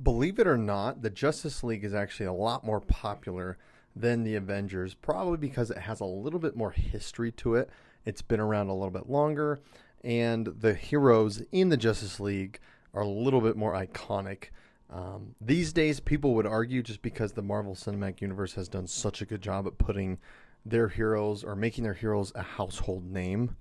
Believe it or not, the Justice League is actually a lot more popular than the Avengers, probably because it has a little bit more history to it. It's been around a little bit longer, and the heroes in the Justice League are a little bit more iconic. These days, people would argue just because the Marvel Cinematic Universe has done such a good job at putting their heroes or making their heroes a household name.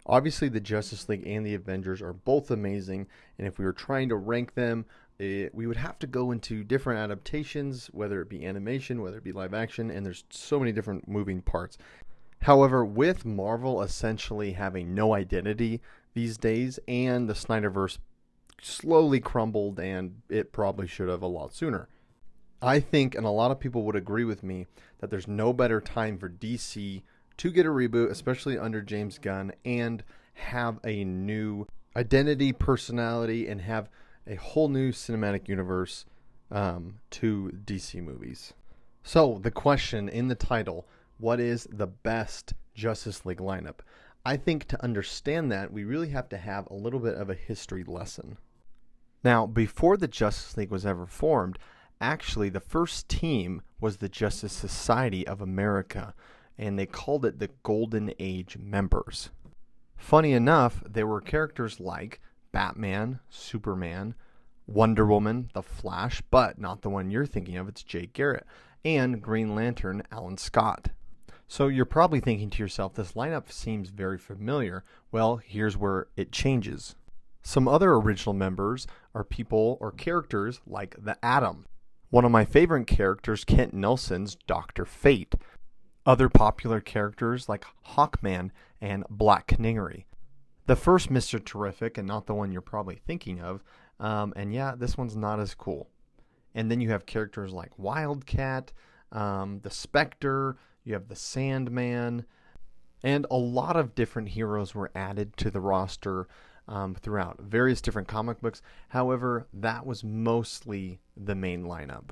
Obviously, the Justice League and the Avengers are both amazing, and if we were trying to rank them, we would have to go into different adaptations, whether it be animation, whether it be live action, and there's so many different moving parts. However, with Marvel essentially having no identity these days, and the Snyderverse slowly crumbled, and it probably should have a lot sooner. I think, and a lot of people would agree with me, that there's no better time for DC to get a reboot, especially under James Gunn, and have a new identity, personality, and have a whole new cinematic universe to DC movies. So, the question in the title, what is the best Justice League lineup? I think to understand that, we really have to have a little bit of a history lesson. Now, before the Justice League was ever formed, actually the first team was the Justice Society of America, and they called it the Golden Age members. Funny enough, there were characters like Batman, Superman, Wonder Woman, The Flash, but not the one you're thinking of, it's Jay Garrett, and Green Lantern, Alan Scott. So you're probably thinking to yourself, this lineup seems very familiar. Well, here's where it changes. Some other original members are people or characters like the Atom. One of my favorite characters, Kent Nelson's Dr. Fate. Other popular characters like Hawkman and Black Canary. The first Mr. Terrific, and not the one you're probably thinking of, and yeah, this one's not as cool. And then you have characters like Wildcat, the Spectre, you have the Sandman, and a lot of different heroes were added to the roster throughout various different comic books. However, that was mostly the main lineup.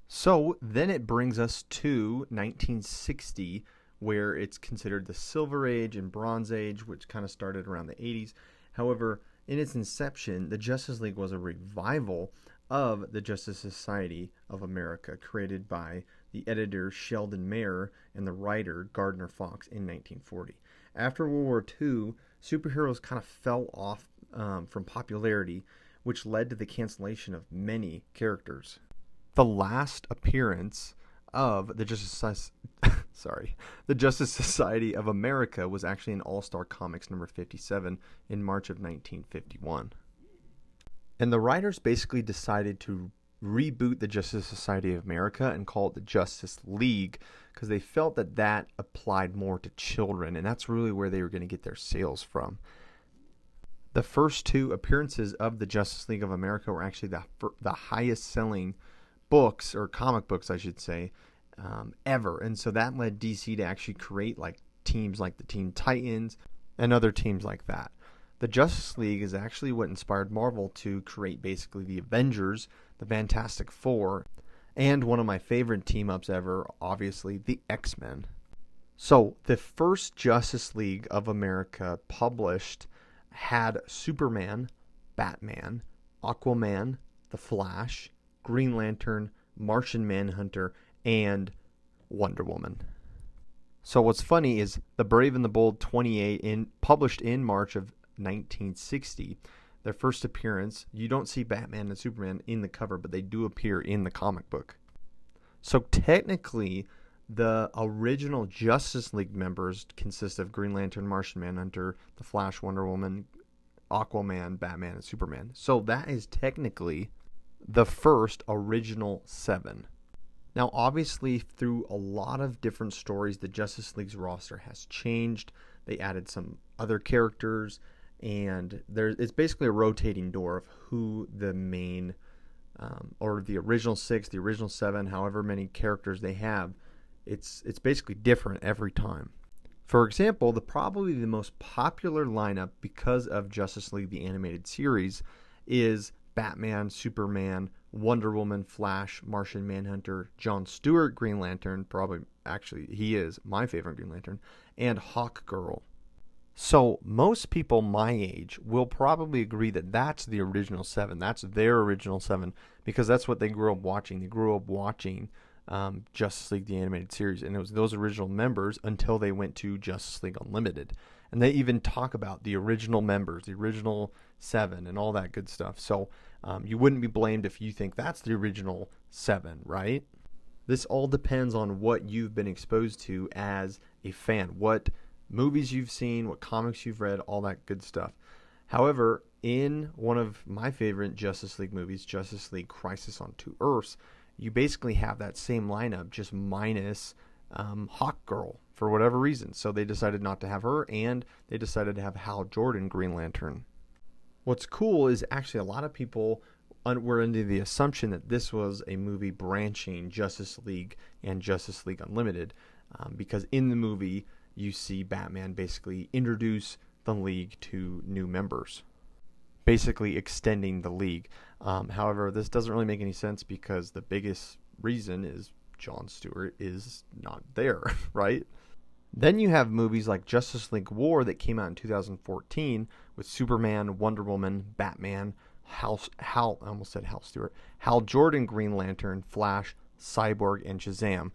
So then it brings us to 1960, where it's considered the Silver Age and Bronze Age, which kind of started around the 80s. However, in its inception, the Justice League was a revival of the Justice Society of America, created by the editor Sheldon Mayer and the writer Gardner Fox in 1940. After World War II, superheroes kind of fell off from popularity, which led to the cancellation of many characters. The last appearance of the Justice Society of America was actually in All-Star Comics number 57 in March of 1951. And the writers basically decided to reboot the Justice Society of America and call it the Justice League because they felt that that applied more to children, and that's really where they were going to get their sales from. The first two appearances of the Justice League of America were actually the highest selling books, or comic books I should say, ever. And so that led DC to actually create like teams like the Teen Titans and other teams like that. The Justice League is actually what inspired Marvel to create basically the Avengers, the Fantastic Four, and one of my favorite team-ups ever, obviously, the X-Men. So the first Justice League of America published had Superman, Batman, Aquaman, The Flash, Green Lantern, Martian Manhunter, and Wonder Woman. So what's funny is The Brave and the Bold 28, published in March of 1960, their first appearance, you don't see Batman and Superman in the cover, but they do appear in the comic book. So technically, the original Justice League members consist of Green Lantern, Martian Manhunter, The Flash, Wonder Woman, Aquaman, Batman, and Superman. So that is technically the first original 7. Now, obviously, through a lot of different stories, the Justice League's roster has changed. They added some other characters, and it's basically a rotating door of who the main, or the original 6, the original 7, however many characters they have. It's basically different every time. For example, probably the most popular lineup because of Justice League the Animated Series is Batman, Superman, Wonder Woman, Flash, Martian Manhunter, John Stewart, Green Lantern, he is my favorite Green Lantern, and Hawkgirl. So most people my age will probably agree that that's the original seven. That's their original seven because that's what they grew up watching. They grew up watching Justice League the animated series, and it was those original members until they went to Justice League Unlimited. And they even talk about the original members, the original seven, and all that good stuff. So you wouldn't be blamed if you think that's the original seven, right? This all depends on what you've been exposed to as a fan, what movies you've seen, what comics you've read, all that good stuff. However, in one of my favorite Justice League movies, Justice League Crisis on Two Earths, you basically have that same lineup, just minus Hawkgirl for whatever reason. So they decided not to have her, and they decided to have Hal Jordan Green Lantern. What's cool is actually a lot of people were under the assumption that this was a movie branching Justice League and Justice League Unlimited, because in the movie you see Batman basically introduce the League to new members, basically extending the League. However, this doesn't really make any sense because the biggest reason is John Stewart is not there, right? Then you have movies like Justice League War that came out in 2014 with Superman, Wonder Woman, Batman, I almost said Hal Stewart, Hal Jordan Green Lantern, Flash, Cyborg, and Shazam.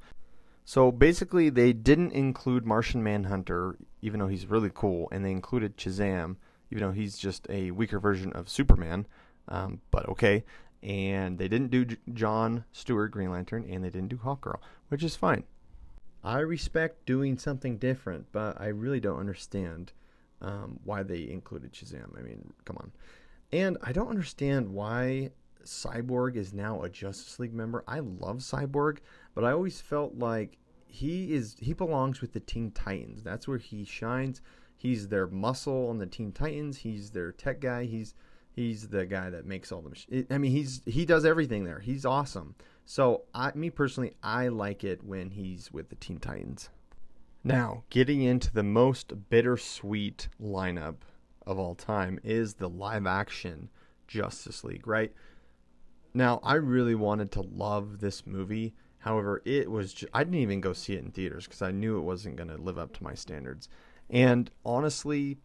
So basically they didn't include Martian Manhunter, even though he's really cool, and they included Shazam, even though he's just a weaker version of Superman, but okay. And they didn't do John Stewart Green Lantern, and they didn't do Hawkgirl, which is fine. I respect doing something different, but I really don't understand why they included Shazam. I mean, come on. And I don't understand why Cyborg is now a Justice League member. I love Cyborg, but I always felt like he belongs with the Teen Titans. That's where he shines. He's their muscle on the Teen Titans. He's their tech guy. He's the guy that makes all the he does everything there. He's awesome. So me personally, I like it when he's with the Teen Titans. Now, getting into the most bittersweet lineup of all time is the live action Justice League, right? Now, I really wanted to love this movie. However, I didn't even go see it in theaters because I knew it wasn't going to live up to my standards. And honestly,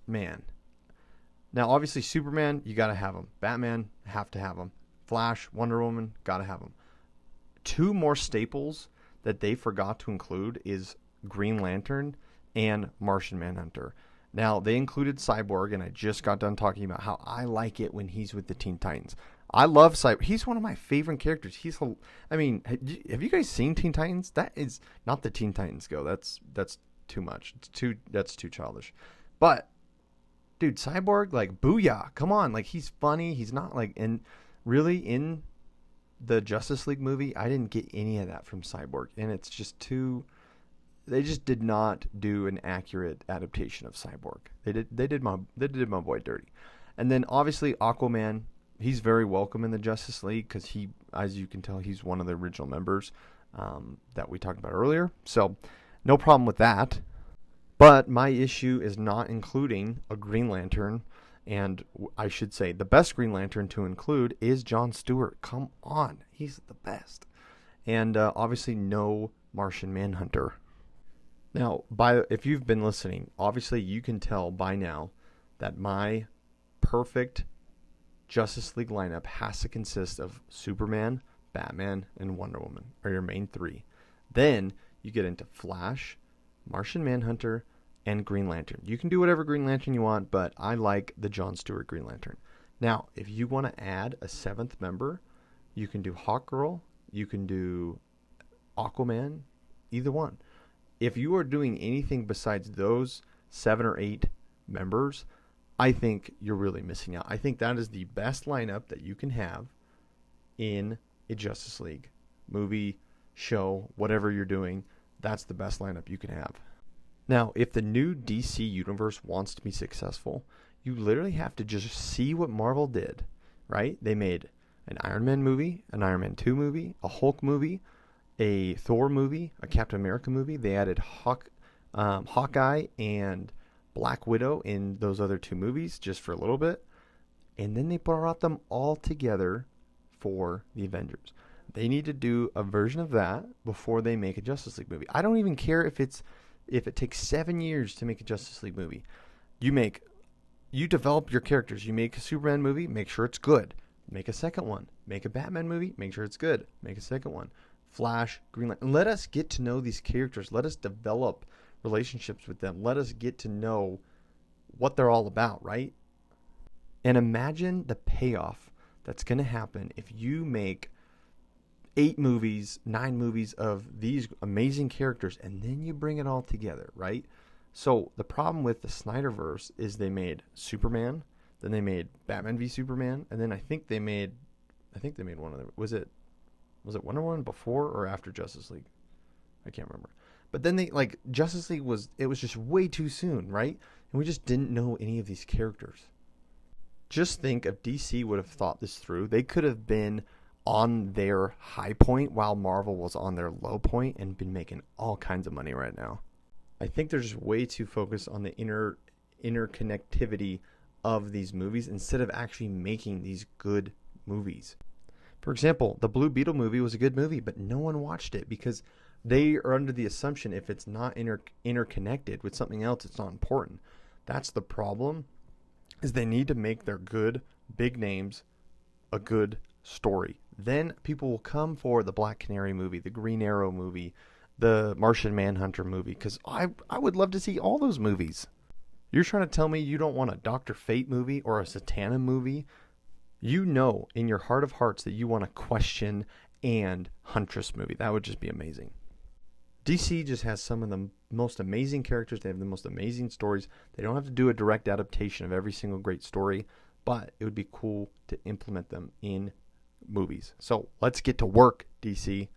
man. Now, obviously, Superman, you got to have him. Batman, have to have him. Flash, Wonder Woman, got to have them. Two more staples that they forgot to include is Green Lantern and Martian Manhunter. Now, they included Cyborg, and I just got done talking about how I like it when he's with the Teen Titans. I love Cyborg. He's one of my favorite characters. Have you guys seen Teen Titans? That is not the Teen Titans Go. That's too much. That's too childish. But, dude, Cyborg, like, booyah. Come on. Like, he's funny. He's not, like, in the Justice League movie, I didn't get any of that from Cyborg. And it's just they just did not do an accurate adaptation of Cyborg. They did my boy dirty. And then obviously Aquaman, he's very welcome in the Justice League because he, as you can tell, he's one of the original members that we talked about earlier. So no problem with that. But my issue is not including a Green Lantern, and I should say the best Green Lantern to include is John Stewart. Come on, he's the best. And obviously no Martian Manhunter. Now, if you've been listening, obviously you can tell by now that my perfect Justice League lineup has to consist of Superman, Batman, and Wonder Woman are your main three. Then you get into Flash, Martian Manhunter, and Green Lantern. You can do whatever Green Lantern you want, but I like the John Stewart Green Lantern. Now, if you want to add a seventh member, you can do Hawkgirl, you can do Aquaman, either one. If you are doing anything besides those 7 or 8 members, I think you're really missing out. I think that is the best lineup that you can have in a Justice League movie, show, whatever you're doing. That's the best lineup you can have. Now, if the new DC universe wants to be successful, you literally have to just see what Marvel did, right? They made an Iron Man movie, an Iron Man 2 movie, a Hulk movie, a Thor movie, a Captain America movie. They added Hawkeye and Black Widow in those other 2 movies just for a little bit. And then they brought them all together for the Avengers. They need to do a version of that before they make a Justice League movie. I don't even care if it's if it takes 7 years to make a Justice League movie, you develop your characters. You make a Superman movie, make sure it's good. Make a second one. Make a Batman movie, make sure it's good. Make a second one. Flash, Green Lantern. Let us get to know these characters. Let us develop relationships with them. Let us get to know what they're all about, right? And imagine the payoff that's going to happen if you make 8 movies, 9 movies of these amazing characters, and then you bring it all together, right? So the problem with the Snyderverse is they made Superman, then they made Batman v Superman, and then I think they made one of them. Was it Wonder Woman before or after Justice League? I can't remember. But then Justice League was just way too soon, right? And we just didn't know any of these characters. Just think if DC would have thought this through, they could have been on their high point while Marvel was on their low point and been making all kinds of money right now. I think they're just way too focused on the interconnectivity of these movies instead of actually making these good movies. For example, the Blue Beetle movie was a good movie, but no one watched it because they are under the assumption if it's not interconnected with something else, it's not important. That's the problem, is they need to make their good, big names a good story. Then people will come for the Black Canary movie, the Green Arrow movie, the Martian Manhunter movie, because I would love to see all those movies. You're trying to tell me you don't want a Dr. Fate movie or a Satana movie? You know in your heart of hearts that you want a Question and Huntress movie. That would just be amazing. DC just has some of the most amazing characters. They have the most amazing stories. They don't have to do a direct adaptation of every single great story, but it would be cool to implement them in movies. So let's get to work, DC.